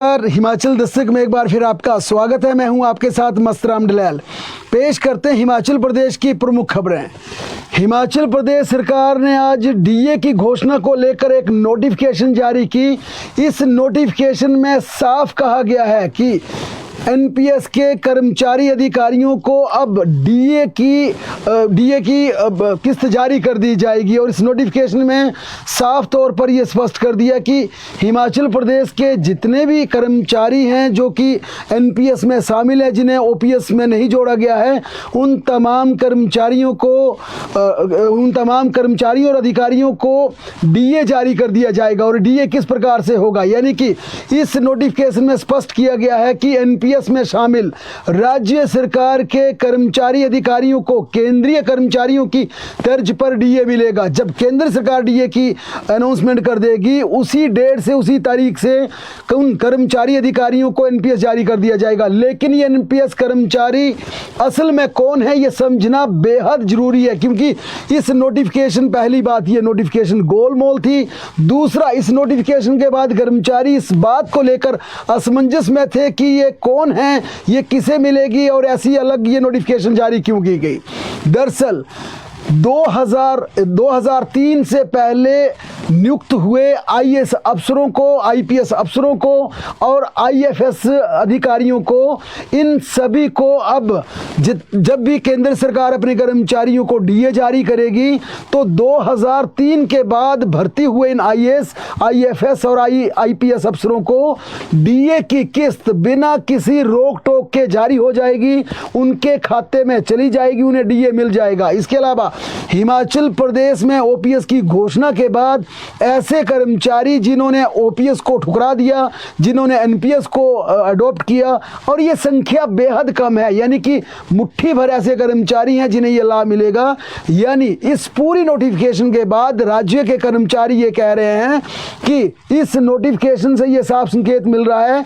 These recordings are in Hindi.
हिमाचल दस्तक में एक बार फिर आपका स्वागत है। मैं हूं आपके साथ मस्तराम डलैल। पेश करते हैं हिमाचल प्रदेश की प्रमुख खबरें। हिमाचल प्रदेश सरकार ने आज डीए की घोषणा को लेकर एक नोटिफिकेशन जारी की। इस नोटिफिकेशन में साफ कहा गया है कि एनपीएस के कर्मचारी अधिकारियों को अब डीए की किस्त जारी कर दी जाएगी और इस नोटिफिकेशन में साफ तौर पर यह स्पष्ट कर दिया कि हिमाचल प्रदेश के जितने भी कर्मचारी हैं जो कि एनपीएस में शामिल हैं, जिन्हें ओपीएस में नहीं जोड़ा गया है, उन तमाम कर्मचारियों और अधिकारियों को डीए जारी कर दिया जाएगा। और डीए किस प्रकार से होगा, यानी कि इस नोटिफिकेशन में स्पष्ट किया गया है कि एनपीएस में शामिल राज्य सरकार के कर्मचारी अधिकारियों को केंद्रीय कर्मचारियों की तर्ज पर डीए मिलेगा। जब केंद्र सरकार डीए की अनाउंसमेंट कर देगी, उसी डेट से, उसी तारीख से उन कर्मचारी अधिकारियों को एनपीएस जारी कर दिया जाएगा। लेकिन ये एनपीएस कर्मचारी असल में कौन है, ये समझना बेहद जरूरी है, क्योंकि इस नोटिफिकेशन, पहली बात ये नोटिफिकेशन गोलमोल थी। दूसरा, इस नोटिफिकेशन के बाद कर्मचारी इस बात को लेकर असमंजस में थे कि ये कौन है, ये किसे मिलेगी और ऐसी अलग ये नोटिफिकेशन जारी क्यों की गई। दरअसल 2003 से पहले नियुक्त हुए आईएएस अफसरों को, आईपीएस अफसरों को और आईएफएस अधिकारियों को, इन सभी को अब जब भी केंद्र सरकार अपने कर्मचारियों को डीए जारी करेगी तो 2003 के बाद भर्ती हुए इन आईएएस, आईएफएस और आईपीएस अफसरों को डीए की किस्त बिना किसी रोक टोक के जारी हो जाएगी, उनके खाते में चली जाएगी, उन्हें डीए मिल जाएगा। इसके अलावा हिमाचल प्रदेश में ओपीएस की घोषणा के बाद ऐसे कर्मचारी जिन्होंने ओपीएस को ठुकरा दिया, जिन्होंने एनपीएस को अडॉप्ट किया, और ये संख्या बेहद कम है, यानी कि मुट्ठी भर ऐसे कर्मचारी हैं जिन्हें ये लाभ मिलेगा। यानी इस पूरी नोटिफिकेशन के बाद राज्य के कर्मचारी ये कह रहे हैं कि इस नोटिफिकेशन से ये साफ संकेत मिल रहा है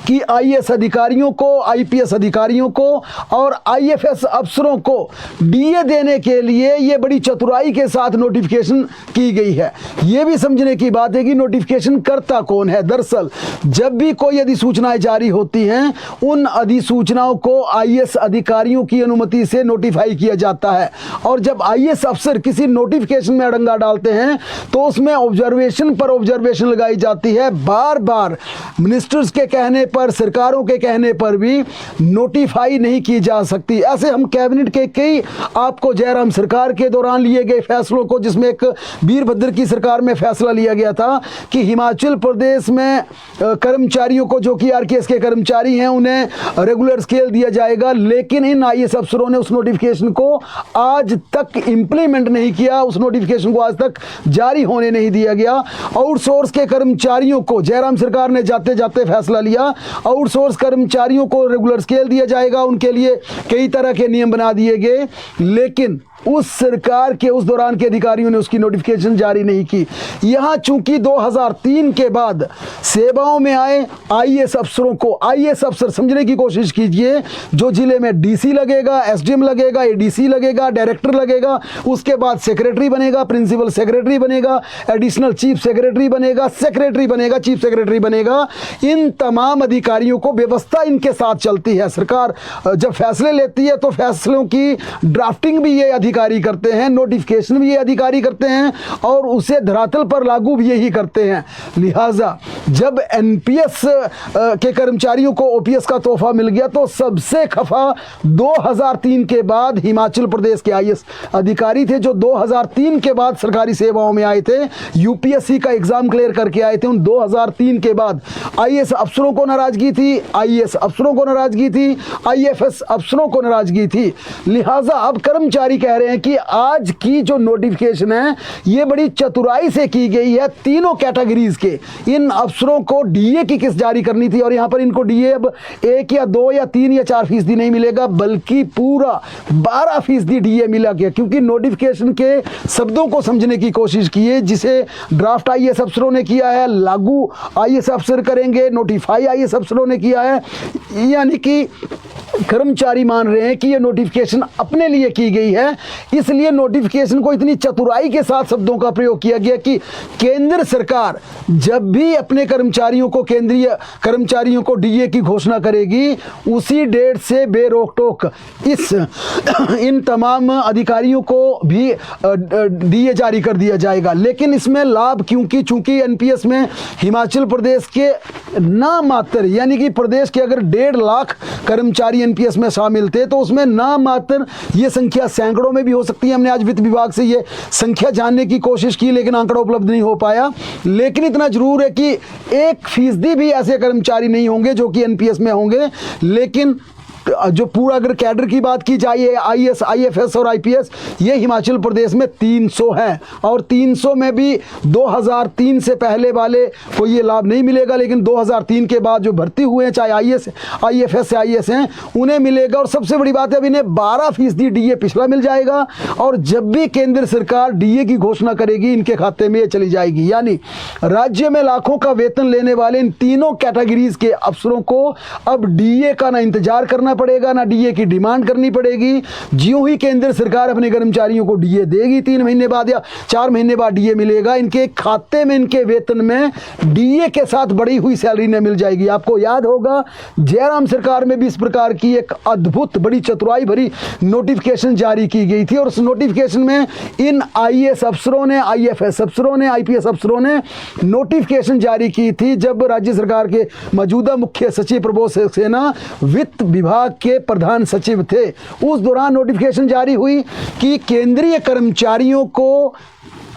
कि आईएएस अधिकारियों को, आईपीएस अधिकारियों को और आईएफएस अफसरों को डीए देने के लिए ये बड़ी चतुराई के साथ नोटिफिकेशन की गई है। ये भी समझने की बात है कि नोटिफिकेशन करता कौन है। दरअसल जब भी कोई अधिसूचनाएं जारी होती हैं, उन अधिसूचनाओं को आईएएस अधिकारियों की अनुमति से नोटिफाई किया जाता है, और जब आईएएस अफसर किसी नोटिफिकेशन में अड़ंगा डालते हैं तो उसमें ऑब्जर्वेशन पर ऑब्जर्वेशन लगाई जाती है। बार बार मिनिस्टर्स के कहने पर, सरकारों के कहने पर भी नोटिफाई नहीं की जा सकती। ऐसे हम कैबिनेट के कई, आपको जयराम सरकार के दौरान लिए गए फैसलों को, जिसमें एक वीरभद्र की सरकार में फैसला लिया गया था कि हिमाचल प्रदेश में कर्मचारियों को, जो कि आरकेएस के कर्मचारी हैं, उन्हें रेगुलर स्केल दिया जाएगा। लेकिन इन आईएएस अफसरों ने उस नोटिफिकेशन को आज तक इंप्लीमेंट नहीं किया, उस नोटिफिकेशन को आज तक जारी होने नहीं दिया गया। आउटसोर्स के कर्मचारियों को जयराम सरकार ने जाते जाते फैसला लिया, आउटसोर्स कर्मचारियों को रेगुलर स्केल दिया जाएगा, उनके लिए कई तरह के नियम बना दिए गए, लेकिन उस सरकार के उस दौरान के अधिकारियों ने उसकी नोटिफिकेशन जारी नहीं की। यहां चूंकि 2003 के बाद सेवाओं में आए आईएएस अफसरों को, आईएएस अफसर समझने की कोशिश कीजिए, जो जिले में डीसी लगेगा, एसडीएम लगेगा, एडीसी लगेगा, डायरेक्टर लगेगा, उसके बाद सेक्रेटरी बनेगा, प्रिंसिपल सेक्रेटरी बनेगा, एडिशनल चीफ सेक्रेटरी बनेगा, सेक्रेटरी बनेगा, चीफ सेक्रेटरी बनेगा। इन तमाम अधिकारियों को व्यवस्था इनके साथ चलती है। सरकार जब फैसले लेती है तो फैसलों की ड्राफ्टिंग भी ये अधिकारी करते हैं, नोटिफिकेशन भी ये अधिकारी करते हैं, और उसे धरातल पर लागू भी यही करते हैं। लिहाजा जब एनपीएस के कर्मचारियों को ओपीएस का तोहफा मिल गया तो सबसे खफा 2003 के बाद हिमाचल प्रदेश के आईएएस अधिकारी थे, जो 2003 के बाद सरकारी सेवाओं में आए थे, यूपीएससी का एग्जाम क्लियर करके आए थे। उन 2003 के बाद आईएएस अफसरों को नाराजगी थी, आईएएस अफसरों को नाराजगी थी, आईएफएस अफसरों को नाराजगी थी। लिहाजा अब कर्मचारी कह रहे हैं कि आज की जो नोटिफिकेशन है ये बड़ी चतुराई से की गई है। तीनों कैटेगरीज के इन अफसरों को डीए की किस्त जारी करनी थी, और यहां पर इनको डीए अब 1 या 2 या 3 या 4% नहीं मिलेगा, बल्कि पूरा 12% डीए मिला गया। क्योंकि नोटिफिकेशन के शब्दों को समझने की कोशिश कीजिए, जिसे ड्राफ्ट आईएएस अफसरों ने किया है, लागू आईएएस अफसर करेंगे, नोटिफाई आईएएस अफसरों ने किया है, यानी कि कर्मचारी मान रहे हैं कि ये नोटिफिकेशन अपने लिए की गई है, इसलिए नोटिफिकेशन को इतनी चतुराई के साथ शब्दों का प्रयोग किया गया कि केंद्र सरकार जब भी अपने कर्मचारियों को, केंद्रीय कर्मचारियों को डीए की घोषणा करेगी, उसी डेट से बेरोक-टोक इन तमाम अधिकारियों को भी डीए जारी कर दिया जाएगा। लेकिन इसमें लाभ, क्योंकि चूंकि एनपीएस में हिमाचल प्रदेश के नाम मात्र, यानी कि प्रदेश के अगर 1.5 लाख कर्मचारी एनपीएस में शामिल थे तो उसमें नाम मात्र, ये संख्या सैकड़ों में भी हो सकती है। हमने आज वित्त विभाग से ये संख्या जानने की कोशिश की लेकिन आंकड़ा उपलब्ध नहीं हो पाया। लेकिन इतना जरूर है कि 1% भी ऐसे कर्मचारी नहीं होंगे जो कि एनपीएस में होंगे। लेकिन जो पूरा अगर कैडर की बात की जाए, आईएएस, आईएफएस और आईपीएस, ये हिमाचल प्रदेश में 300 हैं और 300 में भी 2003 से पहले वाले को ये लाभ नहीं मिलेगा, लेकिन 2003 के बाद जो भर्ती हुए हैं, चाहे आईएएस, आईएफएस से आईएएस हैं, उन्हें मिलेगा। और सबसे बड़ी बात है, अब इन्हें 12% डीए पिछला मिल जाएगा और जब भी केंद्र सरकार डीए की घोषणा करेगी, इनके खाते में ये चली जाएगी। यानी राज्य में लाखों का वेतन लेने वाले इन तीनों कैटेगरीज के अफसरों को अब डीए का ना इंतजार करना पड़ेगा, ना डीए की डिमांड करनी पड़ेगी। ज्यों ही केंद्र सरकार अपने कर्मचारियों को डीए देगी, 3 महीने बाद या 4 महीने बाद डीए मिलेगा, इनके खाते में, इनके वेतन में डीए के साथ बढ़ी हुई सैलरी ने मिल जाएगी। आपको याद होगा जयराम सरकार में भी इस प्रकार की एक अद्भुत, बड़ी चतुराई भरी नोटिफिकेशन जारी की गई थी और उस नोटिफिकेशन में इन आईएएस अफसरों ने, आईएफएस अफसरों ने, आईपीएस अफसरों ने नोटिफिकेशन जारी की थी जब राज्य सरकार के मौजूदा मुख्य सचिव प्रबोध सक्सेना वित्त विभाग के प्रधान सचिव थे। उस दौरान नोटिफिकेशन जारी हुई कि केंद्रीय कर्मचारियों को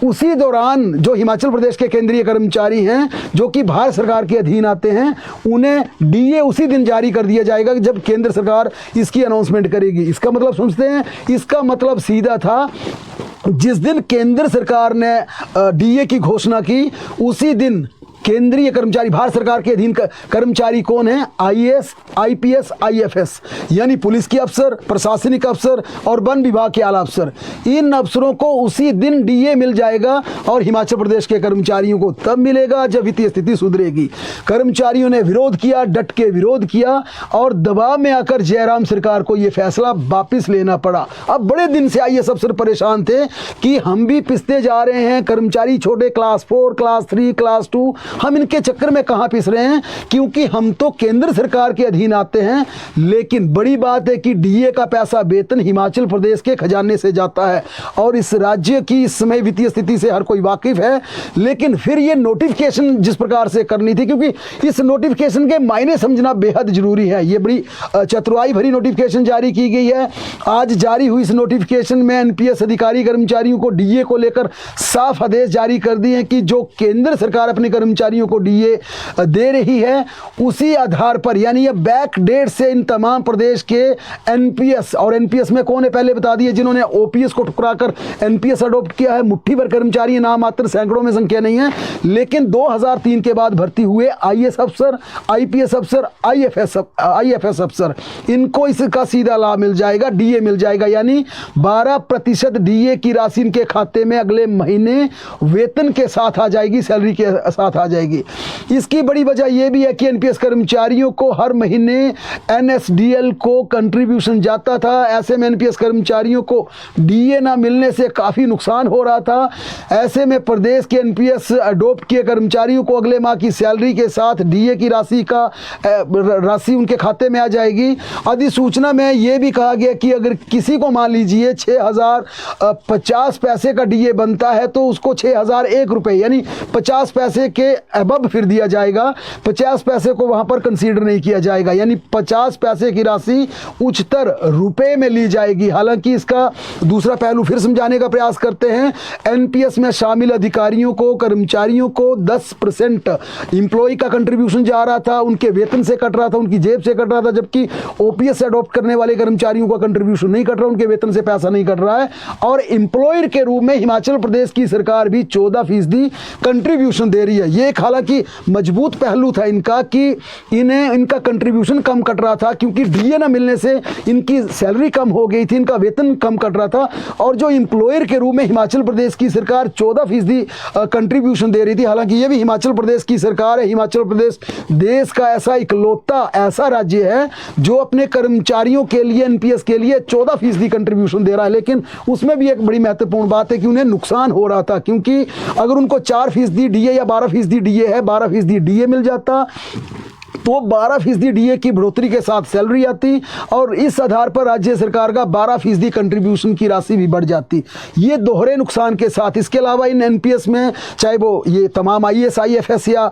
उसी दौरान, जो हिमाचल प्रदेश के केंद्रीय कर्मचारी हैं जो कि भारत सरकार के अधीन आते हैं, उन्हें डीए उसी दिन जारी कर दिया जाएगा जब केंद्र सरकार इसकी अनाउंसमेंट करेगी। इसका मतलब समझते हैं, इसका मतलब सीधा था, जिस दिन केंद्र सरकार ने डीए की घोषणा की, उसी दिन केंद्रीय कर्मचारी, भारत सरकार के अधीन कर्मचारी कौन है? आईएएस, आईपीएस, आईएफएस, यानी पुलिस के अफसर, प्रशासनिक अफसर और वन विभाग के आला अफसर। इन अफसरों को उसी दिन डीए मिल जाएगा और हिमाचल प्रदेश के कर्मचारियों को तब मिलेगा जब वित्तीय स्थिति सुधरेगी। कर्मचारियों ने विरोध किया, डट के विरोध किया और दबाव में आकर जयराम सरकार को यह फैसला वापिस लेना पड़ा। अब बड़े दिन से आईएएस अफसर परेशान थे कि हम भी पिसते जा रहे हैं, कर्मचारी छोटे क्लास 4, क्लास 3, क्लास 2, हम इनके चक्कर में कहां पिस रहे हैं, क्योंकि हम तो केंद्र सरकार के अधीन आते हैं। लेकिन बड़ी बात है कि डीए का पैसा, वेतन हिमाचल प्रदेश के खजाने से जाता है और इस राज्य की इस समय वित्तीय स्थिति से हर कोई वाकिफ है। लेकिन फिर ये नोटिफिकेशन जिस प्रकार से करनी थी, क्योंकि इस नोटिफिकेशन के मायने समझना बेहद जरूरी है। ये बड़ी चतुराई भरी नोटिफिकेशन जारी की गई है। आज जारी हुई इस नोटिफिकेशन में एनपीएस अधिकारी कर्मचारियों को डीए को लेकर साफ आदेश जारी कर दिए हैं कि जो केंद्र सरकार अपने कर्मचारियों को डीए दे रही है, उसी आधार पर, यानी ये बैक डेट से इन तमाम प्रदेश के एनपीएस, और एनपीएस में कौन है पहले बता दिए, जिन्होंने ओपीएस को ठुकराकर एनपीएस अडॉप्ट किया है, मुट्ठी भर कर्मचारी, नाम मात्र, सैकड़ों में संख्या नहीं है। लेकिन 2003 के बाद भर्ती हुए आईएएस अफसर, आईपीएस अफसर, आईएफएस अफसर, इनको इसका सीधा लाभ मिल जाएगा, डीए मिल जाएगा। यानी 12% डीए की राशि इनके खाते में अगले महीने वेतन के साथ आ जाएगी, सैलरी के साथ आ जाएगी। इसकी बड़ी वजह यह भी है कि एनपीएस कर्मचारियों को हर महीने एनएसडीएल को कंट्रीब्यूशन जाता था। ऐसे में एनपीएस कर्मचारियों को डीए ना मिलने से काफी नुकसान हो रहा था। ऐसे में प्रदेश के एनपीएस अडॉप्ट किए कर्मचारियों को अगले माह की सैलरी के साथ डीए की राशि उनके खाते में आ जाएगी। अधिसूचना में यह भी कहा गया कि अगर किसी को मान लीजिए 6050 पैसे का डीए बनता है तो उसको 6001 रुपए, यानी 50 पैसे के अबव फिर दिया जाएगा। 50 पैसे को वहां पर कंसीडर नहीं किया जाएगा, यानी 50 पैसे की राशि उच्चतर रुपए में ली जाएगी। हालांकि इसका दूसरा पहलू फिर समझाने का प्रयास करते हैं। एनपीएस में शामिल अधिकारियों को, कर्मचारियों को 10% इंप्लॉय का कंट्रीब्यूशन जा रहा था, उनके वेतन से कट रहा था, उनकी जेब से कट रहा था, जबकि ओपीएस अडॉप्ट करने वाले कर्मचारियों का कंट्रीब्यूशन नहीं कट रहा, उनके वेतन से पैसा नहीं कट रहा है। और इंप्लॉयर के रूप में हिमाचल प्रदेश की सरकार भी 14% कंट्रीब्यूशन दे रही है। ये एक हालांकि मजबूत पहलू था इनका कि इनका कंट्रीब्यूशन कम कट रहा था, क्योंकि डीए ना मिलने से इनकी सैलरी कम हो गई थी, इनका वेतन कम कट रहा था। और जो एम्प्लॉयर के रूप में हिमाचल प्रदेश की सरकार 14% कंट्रीब्यूशन दे रही थी। हालांकि ये भी हिमाचल प्रदेश की सरकार है, हिमाचल प्रदेश देश का ऐसा इकलौता ऐसा राज्य है जो अपने कर्मचारियों के लिए एनपीएस के लिए 14% कंट्रीब्यूशन दे रहा है। लेकिन उसमें भी एक बड़ी महत्वपूर्ण बात है कि उन्हें नुकसान हो रहा था, क्योंकि अगर उनको 4% डीए या 12% डीए है, 12% डीए मिल जाता तो 12% डीए की बढ़ोतरी के साथ सैलरी आती और इस आधार पर राज्य सरकार का 12% कंट्रीब्यूशन की राशि भी बढ़ जाती। ये दोहरे नुकसान के साथ इसके अलावा इन एनपीएस में चाहे वो ये तमाम आईएएस आईएफएस या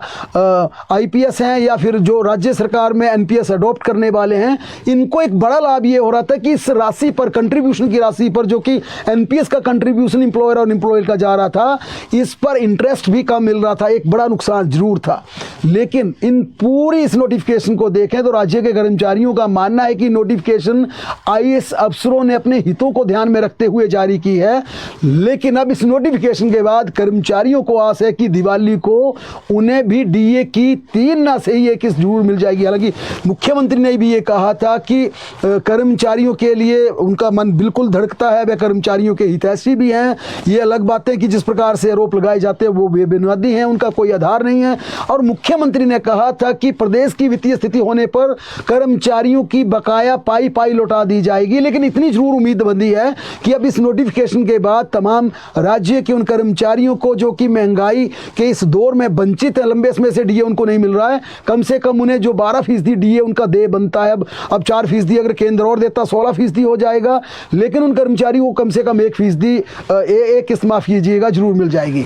आईपीएस हैं या फिर जो राज्य सरकार में एनपीएस अडॉप्ट करने वाले हैं, इनको एक बड़ा लाभ ये हो रहा था कि इस राशि पर, कंट्रीब्यूशन की राशि पर, जो कि एनपीएस का कंट्रीब्यूशन एम्प्लॉयर और एम्प्लॉयर का जा रहा था, इस पर इंटरेस्ट भी कम मिल रहा था। एक बड़ा नुकसान जरूर था। लेकिन इन पूरी इस नोटिफिकेशन को देखें तो राज्य के कर्मचारियों का मानना है कि नोटिफिकेशन आईएएस अफसरों ने अपने हितों को ध्यान में रखते हुए जारी की है। लेकिन अब इस नोटिफिकेशन के बाद कर्मचारियों को आस है कि दिवाली को उन्हें भी डीए की 3 ना से ही 1 जरूर मिल जाएगी। हालांकि मुख्यमंत्री ने भी ये कहा था कि कर्मचारियों के लिए उनका मन बिल्कुल धड़कता है, वे कर्मचारियों के हितैषी भी हैं। ये अलग बातें कि जिस प्रकार से आरोप लगाए जाते हैं वो बेबुनियादी हैं, उनका कोई आधार नहीं है। और मुख्यमंत्री ने कहा था कि प्रदेश की वित्तीय स्थिति होने पर कर्मचारियों की बकाया पाई लौटा दी जाएगी। लेकिन इतनी जरूर उम्मीद बंधी है कि अब इस नोटिफिकेशन के बाद तमाम राज्य के उन कर्मचारियों को जो कि महंगाई के इस दौर में वंचित है, लंबे समय से डीए उनको नहीं मिल रहा है, कम से कम उन्हें जो 12% डीए उनका दे बनता है, अब 4% अगर केंद्र और देता 16% हो जाएगा। लेकिन उन कर्मचारियों को कम से कम 1% एक किस्त माफ कीजिएगा जरूर मिल जाएगी।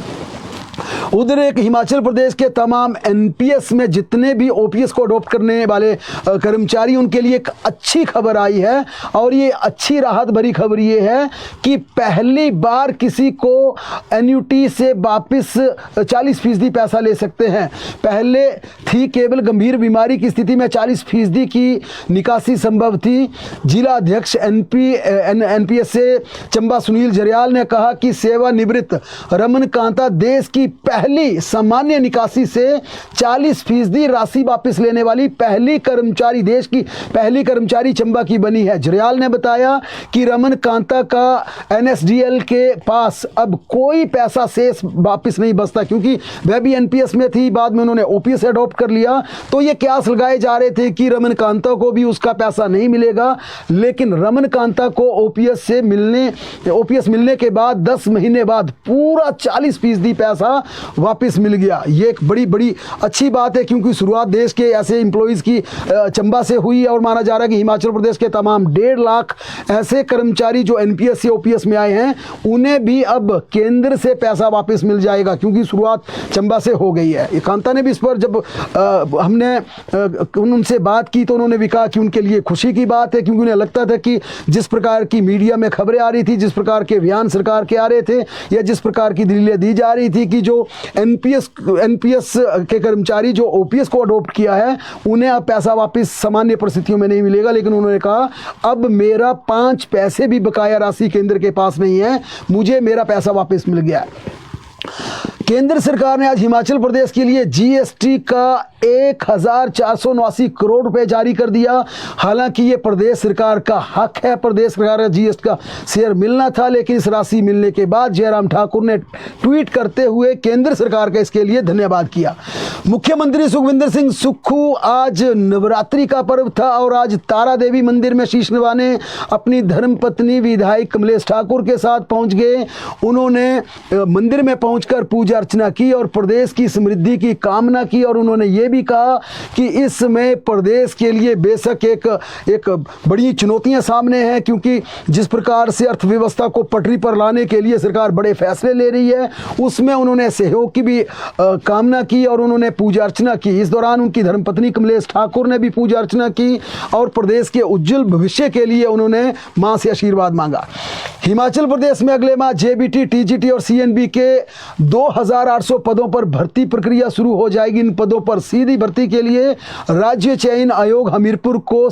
उधर एक हिमाचल प्रदेश के तमाम एनपीएस में जितने भी ओपीएस को अडॉप्ट करने वाले कर्मचारी, उनके लिए एक अच्छी खबर आई है। और ये अच्छी राहत भरी खबर ये है कि पहली बार किसी को एन्युटी से वापस 40% पैसा ले सकते हैं। पहले थी केवल गंभीर बीमारी की स्थिति में 40% की निकासी संभव थी। जिला अध्यक्ष एनपीएस से चंबा सुनील जरियाल ने कहा कि सेवानिवृत्त रमन कांता देश की पहली सामान्य निकासी से 40% राशि वापस लेने वाली पहली कर्मचारी, देश की पहली कर्मचारी चंबा की बनी है। जरियाल ने बताया कि रमन कांता का एनएसडीएल के पास अब कोई पैसा शेष वापस नहीं बचता, क्योंकि वह भी एनपीएस में थी, बाद में उन्होंने ओपीएस अडॉप्ट कर लिया। तो ये क्यास लगाए जा रहे थे कि रमन कांता को भी उसका पैसा नहीं मिलेगा। लेकिन रमन कांता को ओपीएस मिलने के बाद 10 महीने बाद पूरा 40% पैसा वापस मिल गया। ये एक बड़ी अच्छी बात है, क्योंकि शुरुआत देश के ऐसे एम्प्लॉइज़ की चंबा से हुई और माना जा रहा है कि हिमाचल प्रदेश के तमाम 1.5 लाख ऐसे कर्मचारी जो एनपीएस से ओपीएस में आए हैं, उन्हें भी अब केंद्र से पैसा वापस मिल जाएगा, क्योंकि शुरुआत चंबा से हो गई है। कांता ने भी इस पर जब हमने उनसे बात की तो उन्होंने भी कहा कि उनके लिए खुशी की बात है, क्योंकि उन्हें लगता था कि जिस प्रकार की मीडिया में खबरें आ रही थी, जिस प्रकार के बयान सरकार के आ रहे थे, या जिस प्रकार की दलीलें दी जा रही थी कि जो एनपीएस के कर्मचारी जो ओपीएस को अडॉप्ट किया है, उन्हें अब पैसा वापस सामान्य परिस्थितियों में नहीं मिलेगा। लेकिन उन्होंने कहा अब मेरा 5 पैसे भी बकाया राशि केंद्र के पास नहीं है, मुझे मेरा पैसा वापस मिल गया। केंद्र सरकार ने आज हिमाचल प्रदेश के लिए जीएसटी का 1489 करोड़ रुपए जारी कर दिया। हालांकि ये प्रदेश सरकार का हक है, प्रदेश सरकार का जीएसटी का शेयर मिलना था। लेकिन इस राशि मिलने के बाद जयराम ठाकुर ने ट्वीट करते हुए केंद्र सरकार का इसके लिए धन्यवाद किया। मुख्यमंत्री सुखविंदर सिंह सुक्खू आज नवरात्रि का पर्व था और आज तारा देवी मंदिर में शीश नवाने अपनी धर्मपत्नी विधायक कमलेश ठाकुर के साथ पहुंच गए। उन्होंने मंदिर में पहुंचकर पूजा अर्चना की और प्रदेश की समृद्धि की कामना की। और उन्होंने ये भी कहा कि इस समय प्रदेश के लिए बेशक एक बड़ी चुनौतियां सामने हैं, क्योंकि जिस प्रकार से अर्थव्यवस्था को पटरी पर लाने के लिए सरकार बड़े फैसले ले रही है, उसमें उन्होंने सहयोग की भी कामना की और उन्होंने पूजा अर्चना की। इस दौरान उनकी धर्मपत्नी कमलेश ठाकुर ने भी पूजा अर्चना की और प्रदेश के उज्जवल भविष्य के लिए उन्होंने मां से आशीर्वाद मांगा। हिमाचल प्रदेश में अगले माह जेबीटी, टीजीटी और सीएनबी के 2000 2800 पदों पर भर्ती प्रक्रिया शुरू हो जाएगी। इन पदों पर सीधी भर्ती के लिए राज्य चयन आयोग हमीरपुर को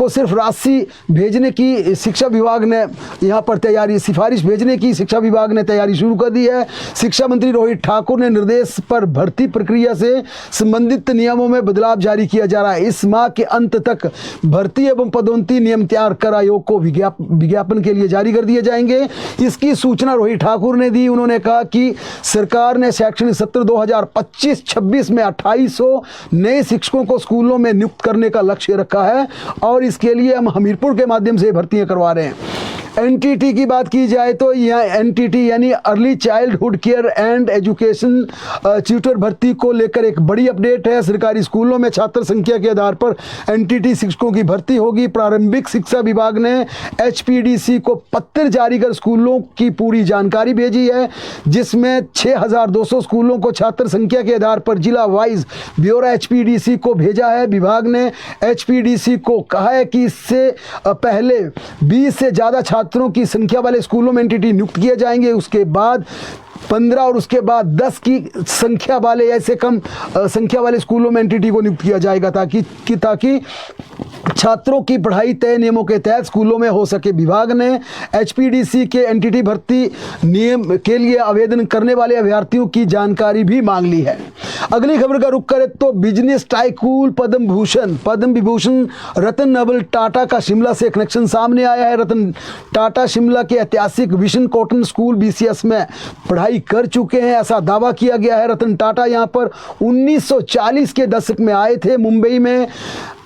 सिर्फ राशि भेजने की शिक्षा विभाग ने यहाँ पर तैयारी, सिफारिश भेजने की शिक्षा विभाग ने तैयारी शुरू कर दी है। शिक्षा मंत्री रोहित ठाकुर ने निर्देश पर भर्ती प्रक्रिया से संबंधित नियमों में बदलाव जारी किया जा रहा है। इस माह के अंत तक भर्ती एवं पदोन्नति नियम तैयार कर आयोग को विज्ञापन के लिए जारी कर दिए जाएंगे। इसकी सूचना रोहित ठाकुर ने दी। उन्होंने कहा कि सरकार ने शैक्षणिक सत्र 2025-26 में 2800 नए शिक्षकों को स्कूलों में नियुक्त करने का लक्ष्य रखा है और इसके लिए हम हमीरपुर के माध्यम से भर्तियां करवा रहे हैं। एनटीटी की बात की जाए तो यह एनटीटी यानी early childhood care and education tutor भर्ती को लेकर एक बड़ी अपडेट है। सरकारी स्कूलों में छात्र संख्या के आधार पर एनटीटी शिक्षकों की भर्ती होगी। प्रारंभिक शिक्षा विभाग ने एचपीडीसी को पत्र जारी कर स्कूलों की पूरी जानकारी भेजी है, जिसमें 6200 स्कूलों को छात्र संख्या के आधार पर जिला वाइज ब्यौरा एचपीडीसी को भेजा है। विभाग ने एचपीडीसी को कहा है कि इससे पहले 20 से ज़्यादा छात्रों की संख्या वाले स्कूलों में एनटीटी नियुक्त किए जाएंगे, उसके बाद 15 और उसके बाद 10 की संख्या वाले, ऐसे कम संख्या वाले स्कूलों में एनटीटी को नियुक्त किया जाएगा ताकि छात्रों की पढ़ाई तय नियमों के तहत स्कूलों में हो सके। विभाग ने एचपीडीसी के एनटीटी भर्ती नियम के लिए आवेदन करने वाले अभ्यर्थियों की जानकारी भी मांग ली है। अगली खबर का रुख करें तो बिजनेस टाइकून पद्म विभूषण रतन नवल टाटा का शिमला से कनेक्शन सामने आया है। रतन टाटा शिमला के ऐतिहासिक विजन कॉटन स्कूल बीसीएस में पढ़ाई कर चुके हैं, ऐसा दावा किया गया है। रतन टाटा यहां पर 1940 के दशक में आए थे। मुंबई में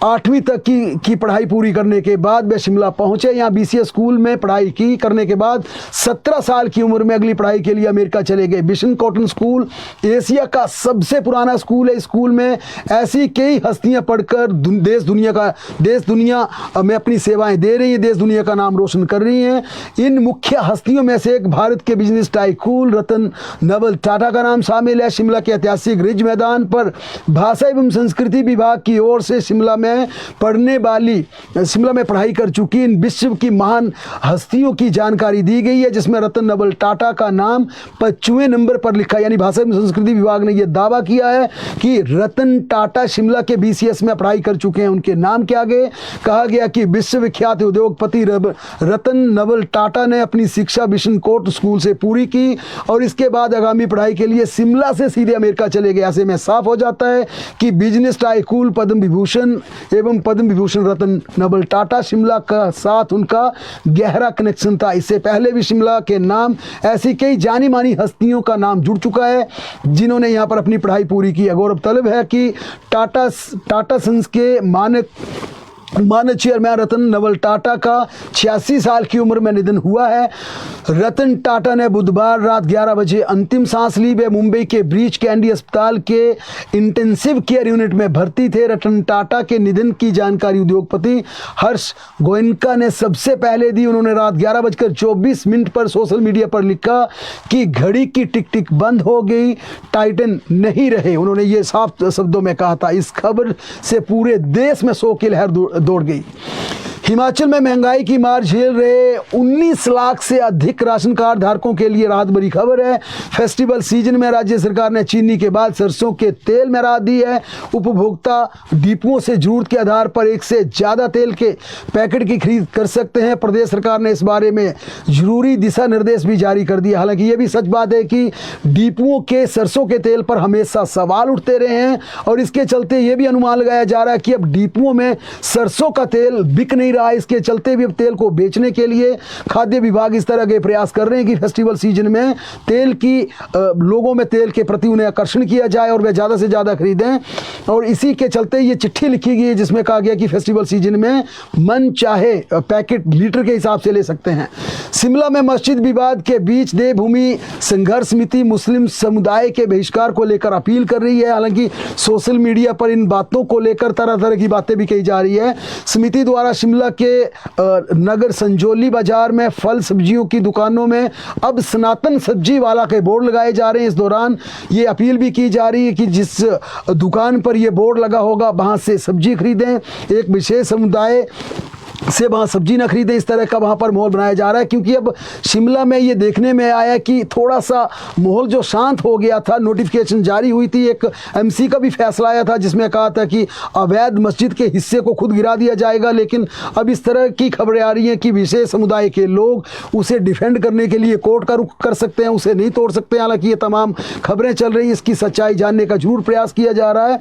8वीं तक की पढ़ाई पूरी करने के बाद वे शिमला पहुंचे। यहाँ बीसीएस स्कूल में पढ़ाई करने के बाद 17 साल की उम्र में अगली पढ़ाई के लिए अमेरिका चले गए। विजन कॉटन स्कूल एशिया का सबसे पुराना स्कूल है। इस स्कूल में ऐसी कई हस्तियां पढ़कर देश दुनिया में अपनी सेवाएं दे रही हैं, देश दुनिया का नाम रोशन कर रही हैं। इन मुख्य हस्तियों में से एक भारत के बिजनेस टाइकून रतन नवल टाटा का नाम शामिल है। शिमला के ऐतिहासिक रिज मैदान पर भाषा एवं संस्कृति विभाग की ओर से शिमला में पढ़ाई कर चुकी इन विश्व की महान हस्तियों की जानकारी दी गई है, जिसमें रतन नवल टाटा का नाम 25वें नंबर पर लिखा है। यानी भाषा एवं संस्कृति विभाग ने यह दावा किया है कि रतन टाटा शिमला के बीसीएस में पढ़ाई कर चुके हैं। उनके नाम के आगे कहा गया कि विश्वविख्यात उद्योगपति रतन नवल टाटा ने अपनी शिक्षा विजन कोट स्कूल से पूरी की और इसके बाद आगामी पढ़ाई के लिए शिमला से सीधे अमेरिका चले गए। ऐसे में साफ हो जाता है कि बिजनेस टाइकून पद्म विभूषण रतन नवल टाटा शिमला का साथ उनका गहरा कनेक्शन था। इससे पहले भी शिमला के नाम ऐसी कई जानी मानी हस्तियों का नाम जुड़ चुका है जिन्होंने यहां पर अपनी पढ़ाई पूरी की है। गौरतलब है कि टाटा सन्स के मानद चेयरमैन रतन नवल टाटा का 86 साल की उम्र में निधन हुआ है। रतन टाटा ने बुधवार रात 11 बजे अंतिम सांस ली। वे मुंबई के ब्रीच कैंडी अस्पताल के इंटेंसिव केयर यूनिट में भर्ती थे। रतन टाटा के निधन की जानकारी उद्योगपति हर्ष गोयनका ने सबसे पहले दी। उन्होंने रात 11:24 पर सोशल मीडिया पर लिखा कि घड़ी की टिक टिक बंद हो गई, टाइटन नहीं रहे। उन्होंने ये साफ शब्दों में कहा था। इस खबर से पूरे देश में शोक की लहर दौड़ गई। हिमाचल में महंगाई की मार झेल रहे 19 लाख से अधिक राशन कार्ड धारकों के लिए राहत भरी खबर है। फेस्टिवल सीजन में राज्य सरकार ने चीनी के बाद सरसों के तेल में राहत दी है। उपभोक्ता डिपुओं से जरूरत के आधार पर एक से ज़्यादा तेल के पैकेट की खरीद कर सकते हैं। प्रदेश सरकार ने इस बारे में जरूरी दिशा निर्देश भी जारी कर दिया। हालांकि ये भी सच बात है कि डिपुओं के सरसों के तेल पर हमेशा सवाल उठते रहे हैं और इसके चलते ये भी अनुमान लगाया जा रहा है कि अब डिपुओं में सरसों का तेल बिक नहीं रहा। इसके चलते भी अब तेल को बेचने के लिए खाद्य विभाग इस तरह के प्रयास कर रहे हैं कि फेस्टिवल सीजन में लोगों में तेल के प्रति उन्हें आकर्षण किया जाए और वे ज़्यादा से ज़्यादा खरीदें। और इसी के चलते ये चिट्ठी लिखी गई है जिसमें कहा गया कि फेस्टिवल सीजन में मन चाहे पैकेट लीटर के हिसाब से ले सकते हैं। शिमला में मस्जिद विवाद के बीच देवभूमि संघर्ष समिति मुस्लिम समुदाय के बहिष्कार को लेकर अपील कर रही है। हालांकि सोशल मीडिया पर इन बातों को लेकर तरह तरह की बातें भी कही जा रही है। समिति द्वारा शिमला के नगर संजोली बाजार में फल सब्जियों की दुकानों में अब सनातन सब्जी वाला के बोर्ड लगाए जा रहे हैं। इस दौरान ये अपील भी की जा रही है कि जिस दुकान पर ये बोर्ड लगा होगा वहां से सब्जी खरीदें। एक विशेष समुदाय से वहाँ सब्जी न खरीदें, इस तरह का वहाँ पर माहौल बनाया जा रहा है। क्योंकि अब शिमला में ये देखने में आया कि थोड़ा सा माहौल जो शांत हो गया था, नोटिफिकेशन जारी हुई थी, एक एमसी का भी फैसला आया था जिसमें कहा था कि अवैध मस्जिद के हिस्से को खुद गिरा दिया जाएगा। लेकिन अब इस तरह की खबरें आ रही हैं कि विशेष समुदाय के लोग उसे डिफेंड करने के लिए कोर्ट का रुख कर सकते हैं, उसे नहीं तोड़ सकते। हालांकि ये तमाम खबरें चल रही हैं, इसकी सच्चाई जानने का जरूर प्रयास किया जा रहा है।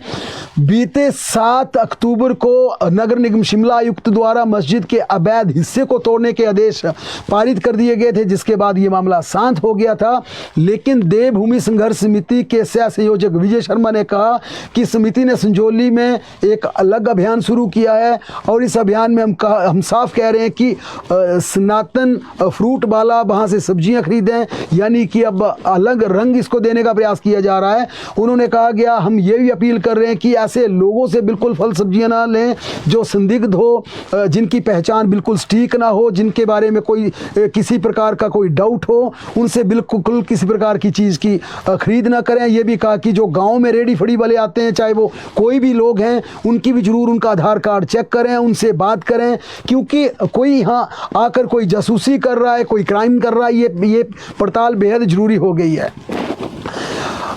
बीते 7 अक्टूबर को नगर निगम शिमला आयुक्त द्वारा मस्जिद के अवैध हिस्से को तोड़ने के आदेश पारित कर दिए गए थे, जिसके बाद ये मामला शांत हो गया था। लेकिन देवभूमि संघर्ष समिति के सह संयोजक विजय शर्मा ने कहा कि समिति ने संजौली में एक अलग अभियान शुरू किया है और इस अभियान में हम साफ कह रहे हैं कि सनातन फ्रूट वाला वहाँ से सब्जियां खरीदें, यानी कि अब अलग रंग इसको देने का प्रयास किया जा रहा है। उन्होंने कहा गया हम ये भी अपील कर रहे हैं कि ऐसे लोगों से बिल्कुल फल सब्जियां ना लें जो संदिग्ध हो, जिनकी पहचान बिल्कुल सटीक ना हो, जिनके बारे में कोई किसी प्रकार का कोई डाउट हो, उनसे बिल्कुल किसी प्रकार की चीज़ की खरीद ना करें। ये भी कहा कि जो गांव में रेडी फड़ी वाले आते हैं, चाहे वो कोई भी लोग हैं, उनकी भी जरूर उनका आधार कार्ड चेक करें, उनसे बात करें, क्योंकि कोई यहाँ आकर कोई जासूसी कर रहा है, कोई क्राइम कर रहा है, ये पड़ताल बेहद ज़रूरी हो गई है।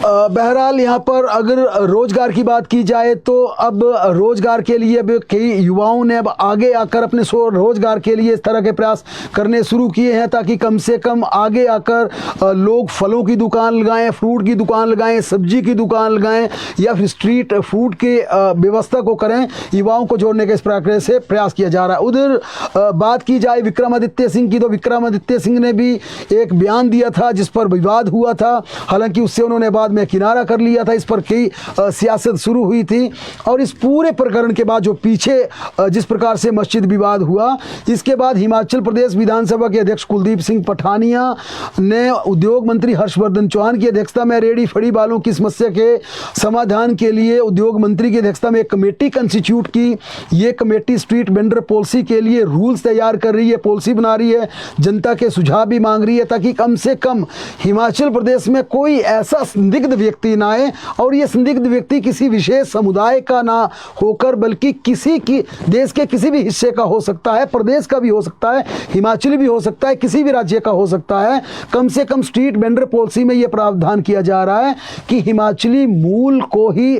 बहरहाल यहाँ पर अगर रोज़गार की बात की जाए तो अब रोज़गार के लिए अब कई युवाओं ने अब आगे आकर अपने रोज़गार के लिए इस तरह के प्रयास करने शुरू किए हैं, ताकि कम से कम आगे आकर लोग फलों की दुकान लगाएं, फ्रूट की दुकान लगाएं, सब्जी की दुकान लगाएं या फिर स्ट्रीट फूड के व्यवस्था को करें। युवाओं को जोड़ने के इस प्रकार से प्रयास किया जा रहा है। उधर बात की जाए विक्रमादित्य सिंह की, तो विक्रमादित्य सिंह ने भी एक बयान दिया था जिस पर विवाद हुआ था। हालांकि उससे उन्होंने बाद में किनारा कर लिया था, इस पर कई सियासत शुरू हुई थी। और इस पूरे प्रकरण के बाद जो पीछे जिस प्रकार से मस्जिद विवाद हुआ, इसके बाद हिमाचल प्रदेश विधानसभा के अध्यक्ष कुलदीप सिंह पठानिया ने उद्योग मंत्री हर्षवर्धन चौहान की अध्यक्षता में रेडी फड़ी वालों की समस्या के समाधान के लिए उद्योग मंत्री की अध्यक्षता में एक कमेटी कंस्टिट्यूट की। ये कमेटी स्ट्रीट वेंडर पॉलिसी के लिए रूल्स तैयार कर रही है, पॉलिसी बना रही है, जनता के सुझाव भी मांग रही है, ताकि कम से कम हिमाचल प्रदेश में कोई ऐसा संदिग्ध व्यक्ति ना आए। और ये संदिग्ध व्यक्ति किसी विशेष समुदाय का ना होकर बल्कि किसी की देश के किसी भी हिस्से का हो सकता है, प्रदेश का भी हो सकता है, हिमाचली भी हो सकता है, किसी भी राज्य का हो सकता है। कम से कम स्ट्रीट वेंडर पॉलिसी में ये प्रावधान किया जा रहा है कि हिमाचली मूल को ही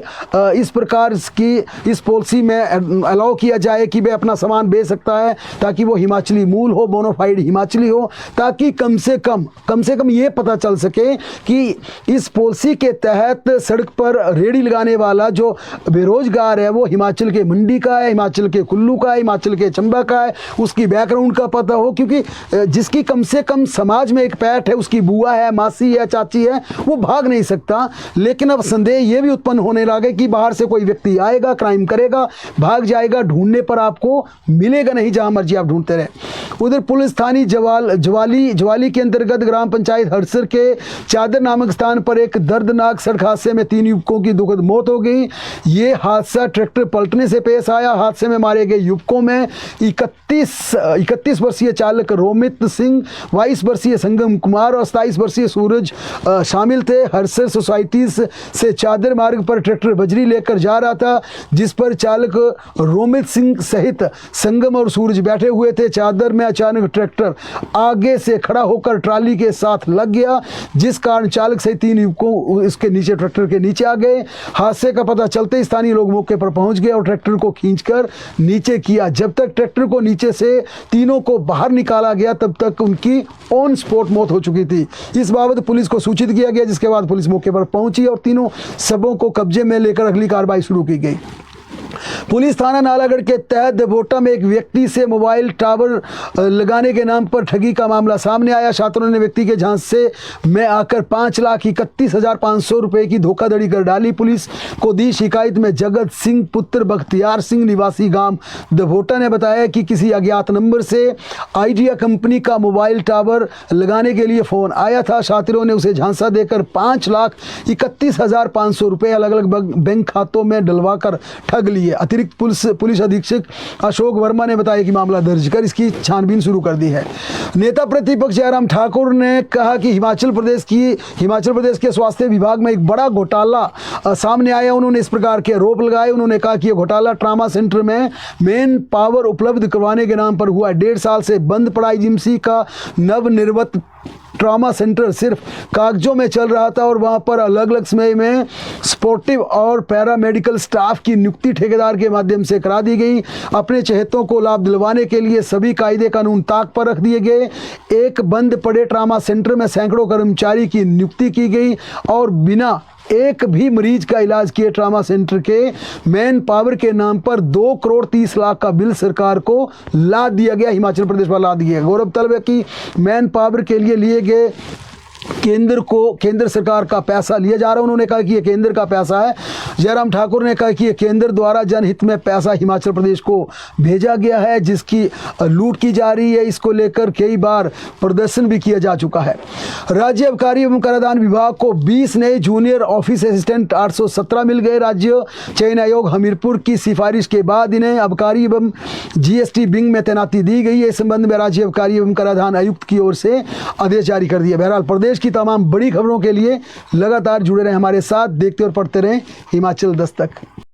इस प्रकार की इस पॉलिसी में अलाउ किया जाए कि वह अपना सामान बेच सकता है, ताकि वो हिमाचली मूल हो, बोनाफाइड हिमाचली हो, ताकि कम से कम ये पता चल सके कि इस पॉलिसी के तहत सड़क पर रेडी लगाने वाला जो बेरोजगार है वो हिमाचल के मंडी का है, हिमाचल के कुल्लू का है, हिमाचल के चंबा का है, उसकी बैकग्राउंड का पता हो। क्योंकि जिसकी कम से कम समाज में एक पैठ है, उसकी बुआ है, मासी है, चाची है, वो भाग नहीं सकता। लेकिन अब संदेह ये भी उत्पन्न होने लगा कि बाहर से कोई व्यक्ति आएगा, क्राइम करेगा, भाग जाएगा, ढूंढने पर आपको मिलेगा नहीं जहां मर्जी आप ढूंढते रहे। उधर पुलिस थानी ज्वाली के अंतर्गत ग्राम पंचायत हरसर के चादर नामक स्थान पर एक दर्दनाक सड़क हादसे में 3 युवकों की दुखद मौत हो गई। ये हादसा ट्रैक्टर पलटने से पेश आया। हादसे में मारे गए युवकों में 31 वर्षीय चालक रोमित सिंह, 22 वर्षीय संगम कुमार और 27 वर्षीय सूरज शामिल थे। हरसर सोसाइटी से चादर मार्ग पर ट्रैक्टर बजरी लेकर जा रहा था, जिस पर चालक रोमित सिंह सहित संगम और सूरज बैठे हुए थे। चादर में अचानक ट्रैक्टर आगे से खड़ा होकर ट्राली के साथ लग गया, जिस कारण चालक सहित 3 युवकों इसके नीचे ट्रैक्टर के नीचे आ गए। हादसे का पता चलते स्थानीय लोग मौके पर पहुंच गए और ट्रैक्टर को खींचकर नीचे किया। जब तक ट्रैक्टर को नीचे से तीनों को बाहर निकाला गया, तब तक उनकी ऑन स्पॉट मौत हो चुकी थी। इस बाबत पुलिस को सूचित किया गया, जिसके बाद पुलिस मौके पर पहुंची और तीनों शवों को कब्जे में लेकर अगली कार्रवाई शुरू की गई। पुलिस थाना नालागढ़ के तहत देवोटा में एक व्यक्ति से मोबाइल टावर लगाने के नाम पर ठगी का मामला सामने आया। छात्रों ने व्यक्ति के झांसे में आकर 5,31,500 रुपए की धोखाधड़ी कर डाली। पुलिस को दी शिकायत में जगत सिंह पुत्र बख्तियार सिंह निवासी गांव देवोटा ने बताया कि किसी अज्ञात नंबर से आइडिया कंपनी का मोबाइल टावर लगाने के लिए फ़ोन आया था। छात्रों ने उसे झांसा देकर 5,31,500 रुपए अलग अलग बैंक खातों में डलवा कर ठग लिए। अतिरिक्त अतिरिक्त पुलिस अधीक्षक अशोक वर्मा ने बताया कि मामला दर्ज कर इसकी छानबीन शुरू कर दी है। नेता प्रतिपक्ष जयराम ठाकुर ने कहा कि हिमाचल प्रदेश के स्वास्थ्य विभाग में एक बड़ा घोटाला सामने आया। उन्होंने इस प्रकार के आरोप लगाए। उन्होंने कहा कि यह घोटाला ट्रामा सेंटर में मेन पावर उपलब्ध करवाने के नाम पर हुआ। 1.5 साल से बंद पड़ा आईजीएमसी का नवनिर्मित ट्रामा सेंटर सिर्फ कागजों में चल रहा था और वहां पर अलग अलग समय में स्पोर्टिव और पैरामेडिकल स्टाफ की नियुक्ति ठेकेदार के माध्यम से करा दी गई। अपने चहेतों को लाभ दिलवाने के लिए सभी कायदे कानून ताक पर रख दिए गए। एक बंद पड़े ट्रामा सेंटर में सैकड़ों कर्मचारी की नियुक्ति की गई और बिना एक भी मरीज का इलाज किए ट्रामा सेंटर के मैन पावर के नाम पर 2 करोड़ 30 लाख का बिल सरकार को लाद दिया गया, हिमाचल प्रदेश पर लाद दिया गया। गौरतलब है कि मैन पावर के लिए गए केंद्र सरकार का पैसा लिया जा रहा है। उन्होंने कहा कि ये केंद्र का पैसा है। जयराम ठाकुर ने कहा कि ये केंद्र द्वारा जनहित में पैसा हिमाचल प्रदेश को भेजा गया है, जिसकी लूट की जा रही है। इसको लेकर कई बार प्रदर्शन भी किया जा चुका है। राज्य आबकारी एवं कराधान विभाग को 20 नए जूनियर ऑफिस असिस्टेंट 817 मिल गए। राज्य चयन आयोग हमीरपुर की सिफारिश के बाद इन्हें आबकारी एवं जीएसटी विंग में तैनाती दी गई है। इस संबंध में राज्य आबकारी एवं कराधान आयुक्त की ओर से आदेश जारी कर दिया। बहरहाल प्रदेश की तमाम बड़ी खबरों के लिए लगातार जुड़े रहें हमारे साथ, देखते और पढ़ते रहें हिमाचल दस्तक।